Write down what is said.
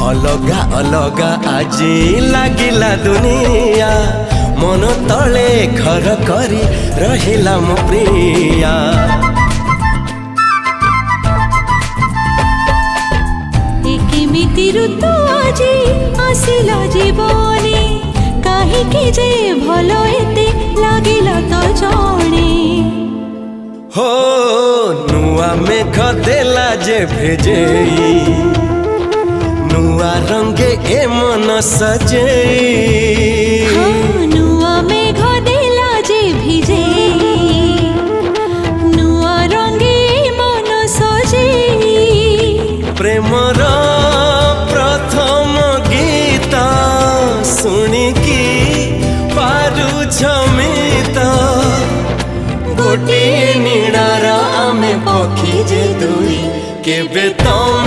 अलगा अलगा आजी लागिला दुनिया मन तले घर करी रहिला मो प्रिया। केमिति ऋतु आजी आसिला जीवने काहीकि जे भलो एते लागिला तो जाने। हो नुआ मेघ देला जे भेजेई नुआ रंगे ए मन सजेई। हाँ, नुआ मेघ देला जे भिजेई नुआ रंगे ए मन सजेई। प्रेमर प्रथम गीत शुणिकी पारुछ मित गोटे नीड़ार आमे पक्षी जे दुई केबे तम